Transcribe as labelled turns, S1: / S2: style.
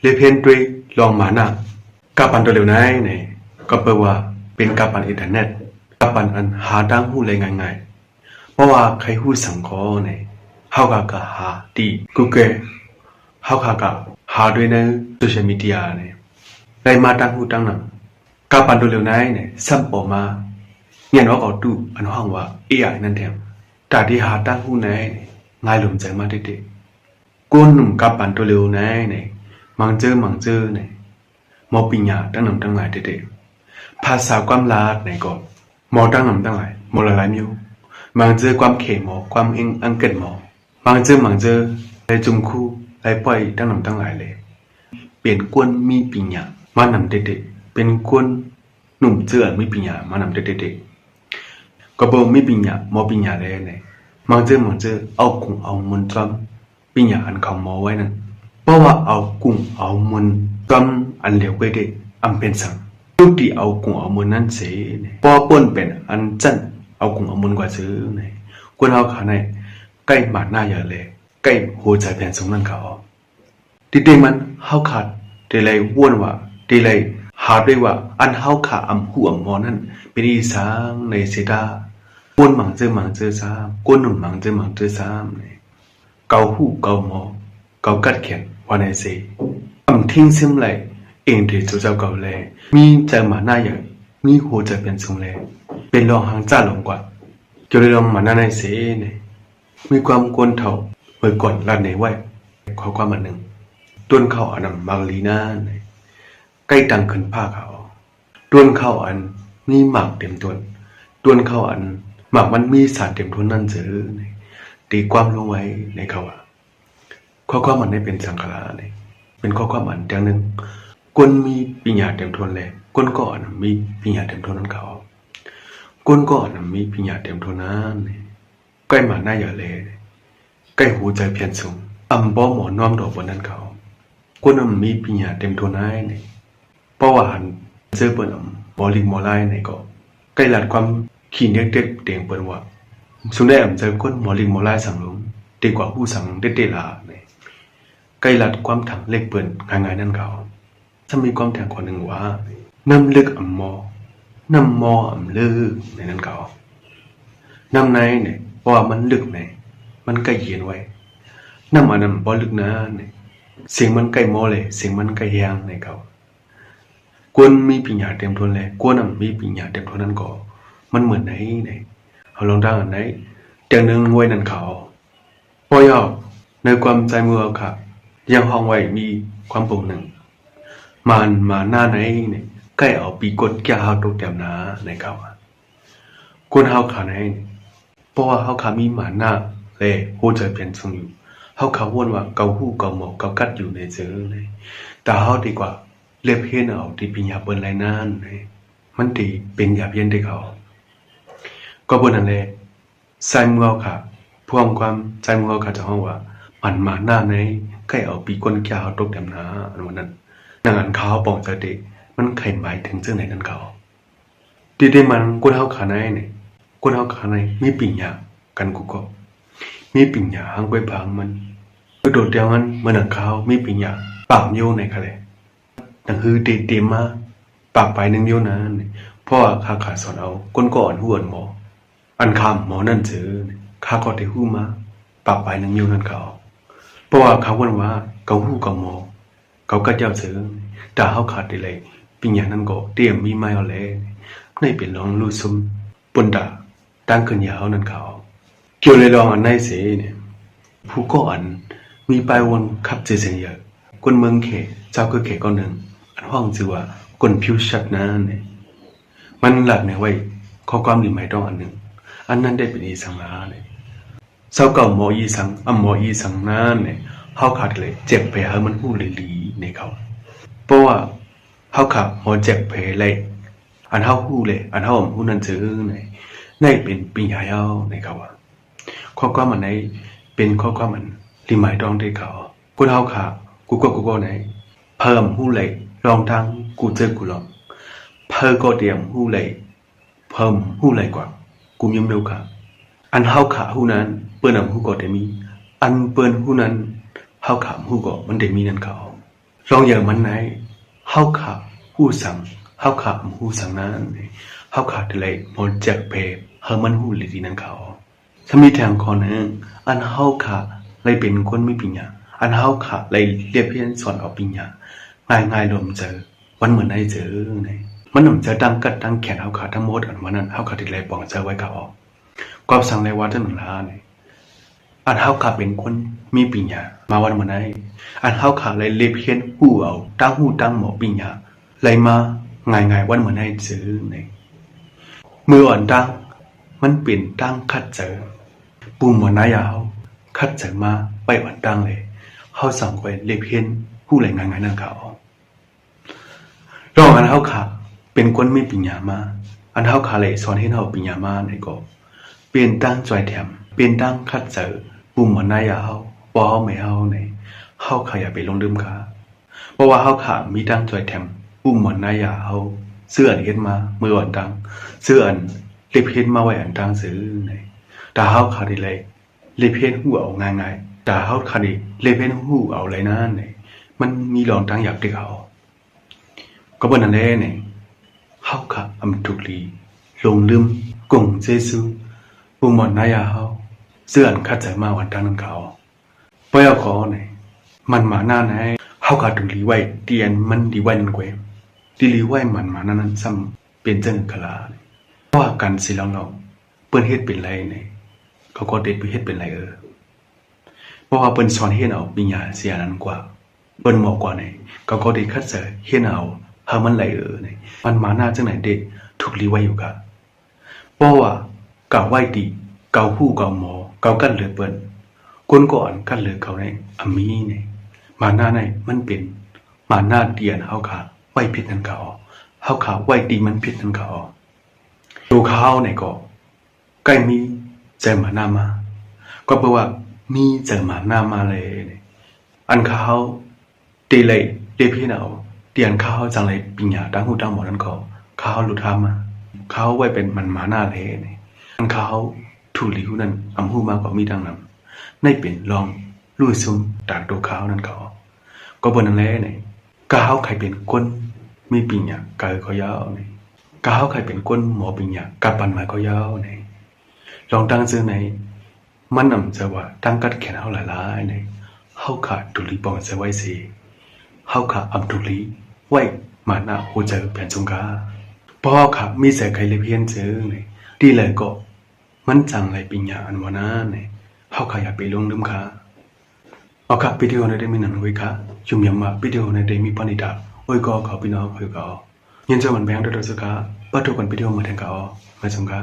S1: เลเพนด้วยลองมานะกับปันตัวเร็วไหนเนี่ยก็แปลว่าเป็นกับปันอินเทอร์เน็ตกับปันอันหาดังหูเลยง่ายๆเพราะว่าใครหูสังคอเนี่ยเขาก็หาดี Google เขาก็หาด้วยในโซเชียลมีเดียเนี่ยได้มาดังหูดังนั้นกับปันตัวเร็วไหนเนี่ยซ้ำออกมาเนี่ยน้องเอาดูอันห้องว่า AI นั่นเองแต่ที่หาดังหูไหนง่ายลงใจมากเด็ดๆก้นหนุ่มกับปันตัวเร็วไหนเนี่ยมังเจอเนี่ยมอปิญญาตั้งหนำตั้งหลายเด็ดๆภาษาความลาดในก็มอตั้งหนำตั้งหลายมอหลายมิวมังเจอความเขมอความเองอังเกิลมอมังเจอเลยจุมคู่เลยปล่อยตั้งหนำตั้งหลายเลยเปลี่ยนกวนมีปิญญามานำเด็ดๆเป็นกวนหนุ่มเจือมีปิญญามานำเด็ดๆก็บอกมีปิญญามอปิญญาเลยเนี่ยมังเจอเอากุ้งเอามุนจอมปิญญาอันเขามอไว้นั่นเพราะว่าเอากุ้งเอามุนจอมอันเหลวไปได้อันเป็นสังทุกที่เอากุ้งเอามุนนั่นเสียพอป้นเป็นอันจันเอากุ้งเอามุนกว่าซื้อเนี่ยคนเอาขาในใกล้หมาดหน้าอย่าเลยใกล้หัวใจแผ่นสงนั่นเขาที่เด็กมันเขาขาดเดลัยว่นว่าเดลัยหาด้วยว่าอันเขาขาอำหัวมอนั่นเป็นอีสางในเสดาก้นมังเจอซ้ำก้นหนุ่มมังเจอซ้ำเนี่ยเกาหูเกาหมอเกากัดแขนวันไหนเสียทิ้งซิมเลยเองที่จุดเจ้าเก่าเลยมีใจหมาหน้าอย่างมีหัวใจเป็นทรงเลยเป็นรองหางจ้าลงกว่าเกี่ยวกับรองหมาหน้าในเสียเนี่ยมีความกวนเท่าเมื่อก่อนรัดในไว้ขอความมันหนึ่งต้นเข้าอันมาลีน่าเนี่ยใกล้ตังขึ้นผ้าเขาต้นเข้าอันมีหมากเต็มต้นเข้าอันหมากมันมีสารเต็มทุนนั่นเจอเนี่ยตีความลงไว้ในเขาข้อความมันได้เป็นสังขารเนี่ยเป็นข้อความอันอย่างหนึ่งคนมีปิญญาเต็มทนเลยคนก่อนมีปิญญาเต็มทนนั้นเขาคนก่อนมีปิญญาเต็มทนนั้นใกล้หมาหน้าอย่าเลยใกล้หัวใจเพียรสูงบ่หมอน้อมดอกบนนั้นเขาคนมีปิญญาเต็มทนนั้นเนี่ยเพราะว่าหันเจอเปิดหมอลิงหมอไล่เนี่ยก็ใกล้หลัดความขี้เด็กเตียงเปิดว่าสุดได้เจอคนหมอลิงหมอไล่สั่งลงดีกว่าผู้สั่งเด็ดละเนี่ยใกล้หลัดความถังเล็กเปิดง่ายๆนั่นเขาถ้ามีความแทงคนหนึ่งว่าน้ำลึกน้ำมอลึกในนั้นเขาน้ำในเนี่ยเพราะว่ามันลึกเนี่ยมันใกล้เย็นไว้น้ำอันนั้นพอลึกนะเนี่ยเสียงมันใกล้มอเลยเสียงมันใกล้ยางในเขากวนมีปิญญาเต็มทนเลยกวนมีปิญญาเต็มทนนั้นก็มันเหมือนไหนเนี่ยเขาลองดังอันไหนเตียงนึงไว้นั่นเขาพอยอในความใจมือเอาค่ะยังห้องไว้มีความปุ่มหนึ่งมันมาหน้าไหนเนี่ยใกล้เอาปีกดแก่เฮาตกแต้มนาในเขาคนเฮาขาไหนเพราะว่าเฮาขามีหมาหน้าเลยโหใจเป็นทรงอยู่เฮาขาวนว่าเกาหูเกาหมอกเกากัดอยู่ในเจอเลยแต่เฮาดีกว่าเล็บเพี้ยนเอาที่ปิญญาเปิ้นไรนั่นมันดีเป็นหยาบเย็นได้เขาก็บนนั้นเลยใจมือเอาค่ะพวงความใจมือเอาค่ะจะห้องว่ามันมาหน้าไหนใกล้เอาปีกดแก่เฮาตกแต้มนาอันนั้นดังนั้นเขาปองใจเด็กมันไข่หมายถึงเรื่องไหนนั่นเขาดีๆมันกุนเฮาขาในเนี่ยกุนเฮาขาในมีปิญญากันกูก็มีปิญญาหังไปพังมันโดดเดียวมันเหมือนเขามีปิญญาปากโยในคะเลยนั่นคือเต็มมาปากไปหนึ่งโยนั้นเพราะว่าข้าขาสอนเอาก้นก่อนหัวหมออันคำหมอนั่นเจอข้าก็ได้หู้มาปากไปหนึ่งโยนั้นเขาเพราะว่าเขาว่าเขาหู้กับหมอเขาก็เจ้าเสือแต่เขาขาดได้เลยปิญญานั้นก็เตรียมมีไม้เอาเลยในเป็นลองลู่ซุมปนตาตั้งขึ้นยาวนั้นเขาเกี่ยวเลยลองอันในเสียเนี่ยผู้ก่อนมีปลายวนขับเจเสียงเยอะคนเมืองเขเจ้าก็เขก้อนหนึ่งอันห้องชื่อว่าคนผิวชัดนั้นเนี่ยมันหลักในไว้ข้อความดีหมายต้องอันหนึ่งอันนั้นได้เป็นอีสังลาเนี่ยเจ้าเก่าหมออีสังหมออีสังนั้นเนี่ยเขาขาดเลยเจ็บไปหามันหู้เลยลีในเขาเพราะว่าเขาขับหมอเจ็บเพลเลยอันเขาหู้เลยอันเขาหู้นั่นซื้อในเป็นปิญญาเย้าในเขาข้อความมันในเป็นข้อความมันที่หมายต้องได้เขากูเขาขากูก็ในเพิ่มหู้เลยลองทั้งกูเจอกูลองเพิ่มก็เตรียมหู้เลยเพิ่มหู้เลยกว่ากูยิ้มเร็วค่ะอันเขาขาหู้นั้นเปิ้นหู้ก็ได้มีอันเปิ้นหู้นั้นเขาขาหู้ก็มันได้มีนั่นเขา ลองอย่างมันไหนเฮาขาหู้สังเฮาขาหู้สังนั้นเฮาขาทะเลหมดจากเพเฮามันหู้เลยดีนั่นเขาถ้ามีทางคนนึงอันเฮาขาเลยเป็นคนไม่ปัญญาอันเฮาขาเลยเรียบเพี้ยนสอนเอาปัญญาง่ายๆรวมเจอวันเหมือนไอ้เจอเนี่ยมันหนุ่มเจอตั้งกัดตั้งแขนเฮาขาทั้งหมดอันวันนั้นเฮาขาทะเลปองเจอไว้เขาความสั่งเลยว่าจะหนึ่งล้านเนี่ยอันเฮาขาเป็นคนมีปัญญามาวันเหมือนไอ้อันเฮาขาเลยเรียบเพี้ยนหู้เอาตั้งหูตั้งหมอปัญญาเลยมาง่ายๆวันเหมือนไอ้เจอเนี่ยมืออ่อนตั้งมันเปลี่ยนตั้งคัดเจอปูหมอนายาวคัดเจอมาไปอ่อนตั้งเลยเขาสั่งไว้เรียบเพี้ยนหู้เลยง่ายๆนั่นเขารองอันเฮาขาเป็นคนไม่ปัญญามาอันเฮาขาเลยสอนให้เฮาปัญญามาในก็เปลี่ยนตั้งจอยแถมเปลี่ยนตั้งคัดเจอปูหมอนายาวปอไม่เฮาในเฮาขาอย่าไปลงลืมขาเพราะว่าเฮาขามีตั้งจอยแถมปูหมอนายาวเสื้ออันเฮ็ดมามืออ่อนตั้งเสื้ออันเล็บเฮ็ดมาไว้อันตั้งซื้อในแต่เฮาขาได้เลยเล็บเฮ็ดหูเอาง่ายๆแต่เฮาขาได้เล็บเฮ็ดหูเอาเลยนั่นนี่มันมีรองตั้งอยากได้เอาก็บ่นั่นแหละนี่เฮาขาอำทุกลีลงลืมกงเจซูปูหมอนายาเฮาเสื้ออันคัดใจมาวันตั้งนั้นเขาบ่อยากขอนี่มันมาหน้าไหนเฮาขาถูกลีไว้เตียนมันดีไว้นั่นกว่าดีลีไว้มันมานั้นซ้ำเป็นจังกะลาเพราะว่ากันสิลองเราเปิ้นเฮ็ดเป็นไรนี่เขาก็เด็ดไปเฮ็ดเป็นไรเพราะว่าเปิ้นสอนเฮ็ดเอาปัญญาเสียนั้นกว่าเปิ้นเหมาะกว่านี่เขาก็เด็ดคัดเสเฮ็ดเอาหามันไหลนี่มันมาหน้าจังไหนเด็กถูกลีไว้อยู่กะเพราะว่าเก่าไว้ดีเก่าผู้เก่าหมอเก่ากันเหลือเปิ้นคนก่อนกันเหลือเขาในอมีนี่มาหน้าไหนมันเป็นมาหน้าเดียนเฮาค่ะไว้ผิดนั่นเขาเฮาค่ะไว้ดีมันผิดนั่นเขาดูเขาเนี่ยก็ใกล้มีเจอมาหน้ามาก็แปลว่ามีเจอมาหน้ามาเลยอันเขาตีเลยเรียพี่เอาเตียนเขาจังเลยปิญญาตั้งหูตั้งหมอนั่นเขาหลุดทามาเขาไว้เป็นมันมาหน้าเลยอันเขาถูหลิวนั่นอำหูมาก็มีดังนั้นในเป็นลองลุยซุ่มตากตัวเขานั่นเขาก็บนนั่นแหละเนี่ยเขาใครเป็นคนมีปิญญาเกิดเขายาวเนี่ยเขาใครเป็นคนหมอปิญญากับปันมาเขายาวเนี่ยลองตั้งซื้อในมันนำจะว่าตั้งกัดแขนเฮาหลายๆในเฮาขาดดุลีปองจะไว้สิเฮาขาอำดุลีไว้มาหน้าโหเจอเปลี่ยนสงกาเพราะขามีแต่ใครเลยเพี้ยนเจอในดีเลยก็มันจังไรปัญญาอันวานาในเฮาขาอย่าไปลงลืมขาเอาค่ะวิดีโอในได้มีหนังไว้ค่ะยุ่มยำมาวิดีโอในได้มีปณิดาโอ้ยก็เขาพี่น้องเขายินจะวันแบงค์ได้ด้วยสักค่ะปัจจุบันวิดีโอมาแทนเขาไม่สงกา